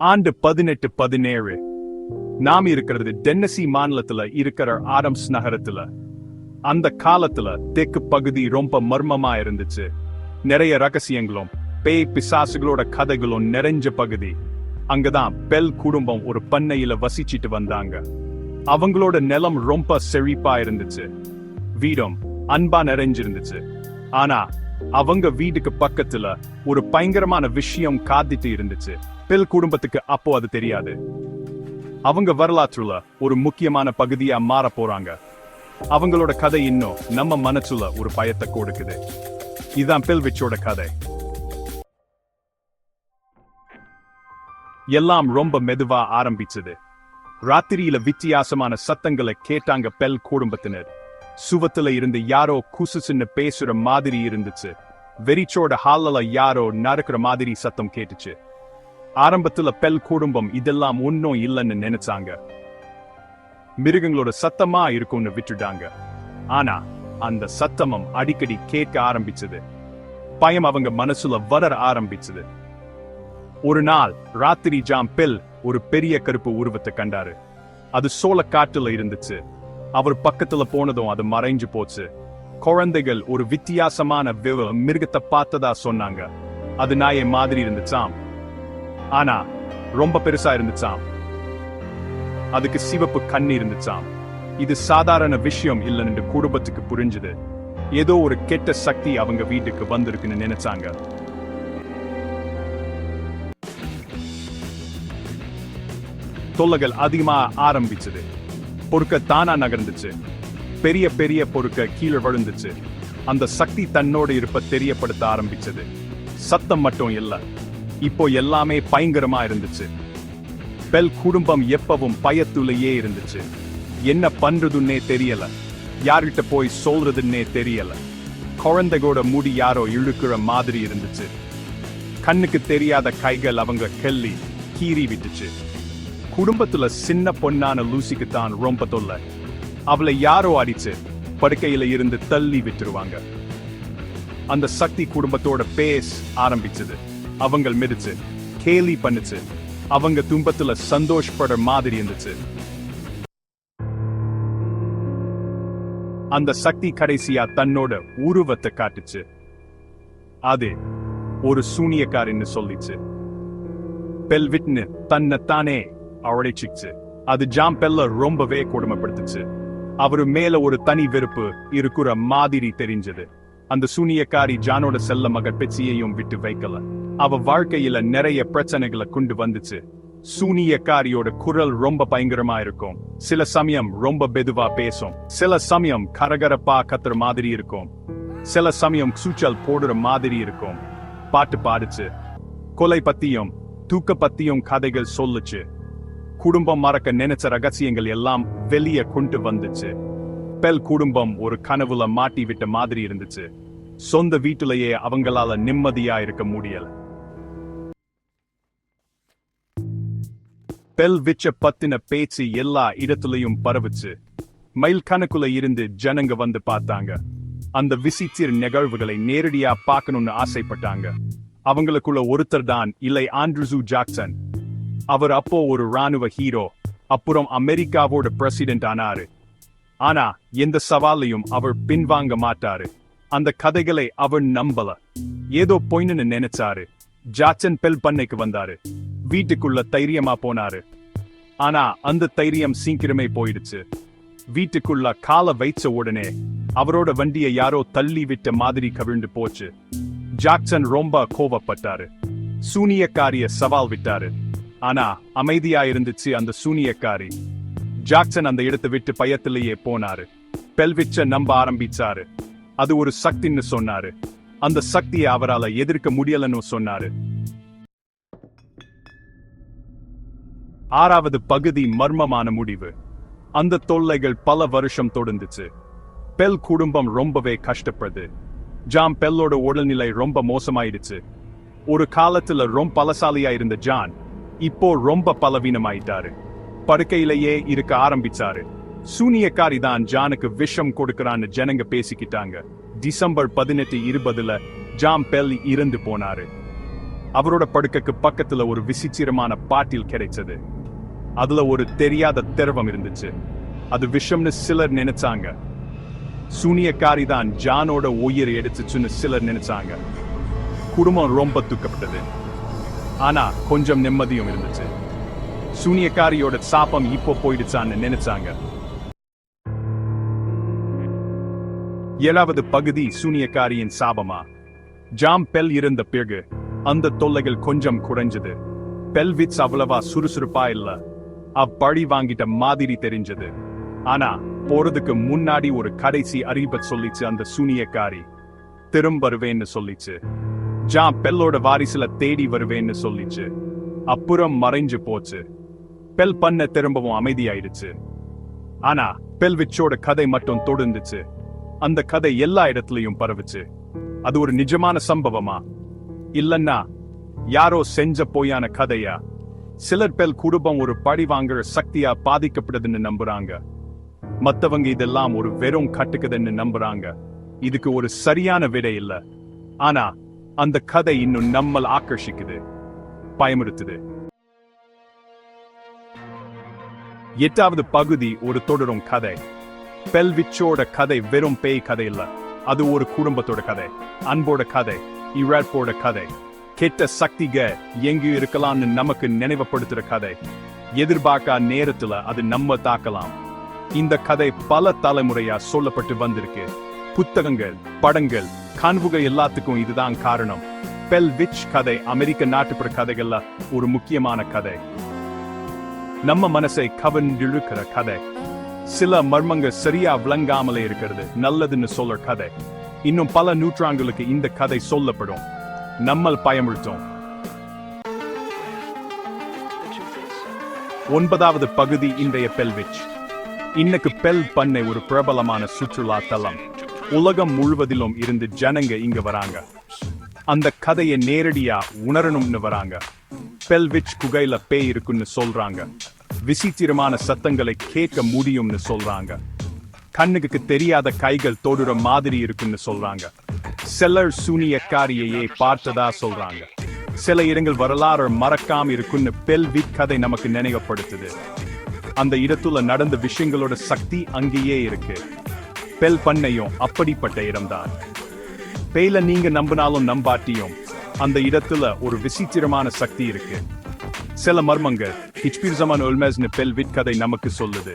ஆண்டு 1817. நாம் இருக்கிறது டென்னசி மாநிலத்துல இருக்கிற ஆடம்ஸ் நகரத்துல. அந்த காலத்துல தெற்கு பகுதி ரொம்ப மர்மமா இருந்துச்சு. நிறைய ரகசியங்களும் பேய் பிசாசுகளோட கதைகளும் நிறைஞ்ச பகுதி. அங்கதான் பெல் குடும்பம் ஒரு பண்ணையில வசிச்சிட்டு வந்தாங்க. அவங்களோட நிலம் ரொம்ப செழிப்பா இருந்துச்சு. வீடும் அன்பா நிறைஞ்சிருந்துச்சு. ஆனா அவங்க வீட்டுக்கு பக்கத்துல ஒரு பயங்கரமான விஷயம் காத்திட்டு இருந்துச்சு. பெல் குடும்பத்துக்கு அப்போ அது தெரியாது. அவங்க வரலாற்றுல ஒரு முக்கியமான பகுதியா மாற போறாங்க. அவங்களோட கதை இன்னும் நம்ம மனசுல ஒரு பயத்தை கொடுக்குது. இதுதான் பெல்விச்சோட கதை. எல்லாம் ரொம்ப மெதுவா ஆரம்பிச்சது. ராத்திரியில வித்தியாசமான சத்தங்களை கேட்டாங்க பெல் குடும்பத்தினர். சுவத்துல இருந்து யாரோ குசுசுன்னு பேசுற மாதிரி இருந்துச்சு. வெறிச்சோட ஹாலல யாரோ நடக்கிற மாதிரி சத்தம் கேட்டுச்சு. ஆரம்பத்துல பெல் குடும்பம் இதெல்லாம் ஒன்னும் இல்லைன்னு நினைச்சாங்க. மிருகங்களோட சத்தமா இருக்கும்னு விட்டுட்டாங்க. ஆனா அந்த சத்தமும் அடிக்கடி கேட்க ஆரம்பிச்சது. பயம் அவங்க மனசுல வளர ஆரம்பிச்சது. ஒரு நாள் ராத்திரி பெல் ஒரு பெரிய கருப்பு உருவத்தை கண்டாரு. அது சோள காட்டுல இருந்துச்சு. அவர் பக்கத்துல போனதும் அது மறைஞ்சு போச்சு. குழந்தைகள் ஒரு வித்தியாசமான மிருகத்தை பார்த்ததா சொன்னாங்க. அது நாயை மாதிரி இருந்துச்சாம். ஆனா ரொம்ப பெருசா இருந்துச்சாம். அதுக்கு சிவப்பு கண்ணி இருந்துச்சாம். இது சாதாரண விஷயம் இல்லைன்னு குடும்பத்துக்கு புரிஞ்சுது. ஏதோ ஒரு கெட்ட சக்தி அவங்க வீட்டுக்கு வந்திருக்குன்னு நினைச்சாங்க. தொல்லைகள் அதிகமா ஆரம்பிச்சது. பொறுக்க தானா நகர்ந்துச்சு. பெரிய பெரிய பொறுக்க கீழே விழுந்துச்சு. அந்த சக்தி தன்னோட இருப்ப தெரியப்படுத்த ஆரம்பிச்சது. சத்தம் மட்டும் இல்ல, இப்போ எல்லாமே பயங்கரமா இருந்துச்சு. பெல் குடும்பம் எப்பவும் பயத்துலயே இருந்துச்சு. என்ன பண்றதுன்னே தெரியல. யார்கிட்ட போய் சொல்றதுன்னே தெரியல. குழந்தைகளோட முடி யாரோ இழுக்கிற மாதிரி இருந்துச்சு. கண்ணுக்கு தெரியாத கைகள் அவங்க கெல்லி கீறி விட்டுச்சு. குடும்பத்துல சின்ன பொண்ணான லூசிக்கு தான் ரொம்ப தொல்லை. அவளை யாரோ அடிச்சு படுக்கையில இருந்து தள்ளி விட்டுருவாங்க. அந்த சக்தி குடும்பத்தோட பேச ஆரம்பிச்சது. அவங்க மிதிச்சு கேலி பண்ணுச்சு. அவங்க துன்பத்துல சந்தோஷப்படுற மாதிரி இருந்துச்சு. அந்த சக்தி கடைசியா தன்னோட உருவத்தை காட்டுச்சு. அது ஒரு சூனியக்காரின்னு சொல்லிச்சு. பெல்விட்னு தன்னைத்தானே அவளைச்சிச்சு. அது பெல்ல ரொம்பவே கொடுமைப்படுத்துச்சு. அவரு மேல ஒரு தனி வெறுப்பு இருக்கிற மாதிரி தெரிஞ்சது. அந்த சூனியக்காரி ஜானோட செல்ல மக பெச்சியையும் விட்டு வைக்கல. அவ வாழ்க்கையில நிறைய பிரச்சனைகளை கொண்டு வந்துச்சு. சூனியக்காரியோட குரல் ரொம்ப பயங்கரமா இருக்கும். சில சமயம் ரொம்ப மெதுவா பேசும். சில சமயம் கரகரப்பா கத்துற மாதிரி இருக்கும். சில சமயம் சூச்சல் போடுற மாதிரி இருக்கும். பாட்டு பாடுச்சு. கொலை பத்தியும் தூக்க பத்தியும் கதைகள் சொல்லுச்சு. குடும்பம் மறக்க நினைச்ச ரகசியங்கள் எல்லாம் வெளியே கொண்டு வந்துச்சு. பெல் குடும்பம் ஒரு கனவுல மாட்டி விட்ட மாதிரி இருந்துச்சு. சொந்த வீட்டிலேயே அவங்களால நிம்மதியா இருக்க முடியல. பெல் விச்ச பத்தின பேச்சு எல்லா இடத்துலயும் பரவுச்சு. மைல் கணக்குல இருந்து ஜனங்க வந்து பார்த்தாங்க. அந்த விசித்திர நிகழ்வுகளை நேரடியா பார்க்கணும்னு ஆசைப்பட்டாங்க. அவங்களுக்குள்ள ஒருத்தர் தான் இல்லை ஆண்ட்ரூ ஜாக்சன். அவர் அப்போ ஒரு ராணுவ ஹீரோ. அப்புறம் அமெரிக்காவோட பிரசிடென்ட் ஆனாரு. ஆனா எந்த சவாலையும் அவர் பின்வாங்க மாட்டாரு. அந்த கதைகளை அவர் நம்பல. ஏதோ பொய்ன்னு நினைச்சாரு. ஜாக்சன் பெல் பண்ணைக்கு வந்தாரு. வீட்டுக்குள்ள தைரியமா போனாரு. ஆனா அந்த தைரியம் சீக்கிரமே போயிடுச்சு. வீட்டுக்குள்ள கால வைச்ச உடனே அவரோட வண்டியை யாரோ தள்ளி விட்ட மாதிரி கவிழ்ந்து போச்சு. ஜாக்சன் ரொம்ப கோவப்பட்டாரு. சூனியக்காரிய சவால் விட்டாரு. ஆனா அமைதியா இருந்துச்சு அந்த சூனியக்காரி. ஜாக்சன் அந்த இடத்தை விட்டு பயத்திலேயே போனாரு. பெல்விச்ச நம்ப ஆரம்பிச்சாரு. அது ஒரு சக்தின்னு சொன்னாரு. அந்த சக்தியை அவரால எதிர்க்க முடியலன்னு சொன்னாரு. 6வது பகுதி மர்மமான முடிவு. அந்த தொல்லைகள் பல வருஷம் தொடர்ந்துச்சு. பெல் குடும்பம் ரொம்பவே கஷ்டப்படுது. பெல்லோட உடல்நிலை ரொம்ப மோசமாயிடுச்சு. ஒரு காலத்துல ரொம்ப பலசாலியா இருந்த இப்போ ரொம்ப பலவீனமாயிட்டாரு. படுக்கையிலேயே இருக்க ஆரம்பிச்சாரு. சூனியக்காரி தான் ஜானுக்கு விஷம் கொடுக்கறான்னு ஜனங்க பேசிக்கிட்டாங்க. டிசம்பர் 18, 20 பெல் இறந்து போனாரு. அவரோட படுக்கைக்கு பக்கத்துல ஒரு விசித்திரமான பாட்டில் கிடைச்சது. அதுல ஒரு தெரியாத திரவம் இருந்துச்சு. அது விஷம்னு சிலர் நினைச்சாங்க. சூனியக்காரி தான் ஜானோட உயிரை எடுத்துச்சுன்னு சிலர் நினைச்சாங்க. குடும்பம் ரொம்ப துக்கப்பட்டது. ஆனா கொஞ்சம் நிம்மதியும் இருந்துச்சு. சூனியக்காரியோட சாபம் இப்போ போயிடுச்சான்னு நினைச்சாங்க. 7வது பகுதி சூனியக்காரியின் சாபமா. ஜாம் பெல் இருந்த பிறகு அந்த தொல்லைகள் கொஞ்சம் குறைஞ்சது. பெல்விட்ஸ் அவ்வளவா சுறுசுறுப்பா இல்ல. பழி வாங்கிட்ட மாதிரி தெரிஞ்சது. ஆனா போறதுக்கு முன்னாடி ஒரு கடைசி அறிவிப்பை சொல்லிச்சு அந்த சூனியக்காரி. திரும்ப வருவேன்னு சொல்லிச்சு. ஜாம் பெல்லோட வாரிசுல தேடி வருவேன்னு சொல்லிச்சு. அப்புறம் மறைஞ்சு போச்சு. பெல் பண்ண திரும்பவும் அமைதியாயிடுச்சு. ஆனா பெல்விட்சோட கதை மட்டும் தொடர்ந்துச்சு. அந்த கதை எல்லா இடத்துலயும் பரவுச்சு. அது ஒரு நிஜமான சம்பவமா இல்லன்னா யாரோ செஞ்ச பொய்யான கதையா? சிலர் பெல் குடும்பம் ஒரு பழி வாங்குற சக்தியா பாதிக்கப்படுதுன்னு நம்புறாங்க. மத்தவங்க இதெல்லாம் ஒரு வெறும் கட்டுக்கதைன்னு நம்புறாங்க. இதுக்கு ஒரு சரியான விடை இல்ல. ஆனா அந்த கதை இன்னும் நம்மள ஆக்கர்ஷிக்குது, பயமுறுத்துது. 8வது பகுதி ஒரு தொடரும் கதை. பெல்விட்சோட கதை வெறும் பேய் கதை இல்ல. அது ஒரு குடும்பத்தோட கதை, அன்போட கதை, இழப்போட கதை. கெட்ட சக்திக எங்கு இருக்கலாம்னு நமக்கு நினைவுபடுத்துற கதை. எதிர்பார்க்கா நேரத்துல அது நம்ம தாக்கலாம். இந்த கதை பல தலைமுறையா சொல்லப்பட்டு வந்திருக்கு. புத்தகங்கள், படங்கள், கனவுகள் எல்லாத்துக்கும் இதுதான் காரணம். பெல்விட்ச் கதை அமெரிக்க நாட்டுப்புற கதைகள்ல ஒரு முக்கியமான கதை. நம்ம மனசை கவர்ந்திழுக்கிற கதை. சில மர்மங்க சரியா விளங்காமலே இருக்கிறது நல்லதுன்னு சொல்ற கதை. இன்னும் பல நூற்றாண்டுகளுக்கு இந்த கதை சொல்லப்படும். நம்மள் பயமுறுத்தும். 9வது பகுதி இன்றைய பெல்விட்ச். இன்னைக்கு பெல் பண்ணை ஒரு பிரபலமான சுற்றுலா தலம். உலகம் முழுவதிலும் இருந்து ஜனங்க இங்க வராங்க. அந்த கதையை நேரடியா உணரணும்னு வராங்க. பெல்விட்ச் குகையில பேய் இருக்குன்னு சொல்றாங்க. விசித்திரமான சத்தங்களை கேட்க முடியும்னு சொல்றாங்க. கண்ணுக்கு தெரியாத கைகள் தொடுற மாதிரி இருக்குன்னு சொல்றாங்க. சிலர் சூனியக்காரியையே பார்த்ததா சொல்றாங்க. சில இடங்கள் வரலாறு மறக்காம இருக்குன்னு பெல்விட்ச் கதை நமக்கு நினைவுபடுத்துது. அந்த இடத்துல நடந்த விஷயங்களோட சக்தி அங்கேயே இருக்கு. பெல் பண்ணையும் அப்படிப்பட்ட இடம்தான். பேய்ல நீங்க நம்பினாலும் நம்பாட்டியும் அந்த இடத்துல ஒரு விசித்திரமான சக்தி இருக்கு. சில மர்மங்கள் ஹிச்பிர்சமான் ஒல்மேஸ்னு பெல்விட்ச் கதை நமக்கு சொல்லுது.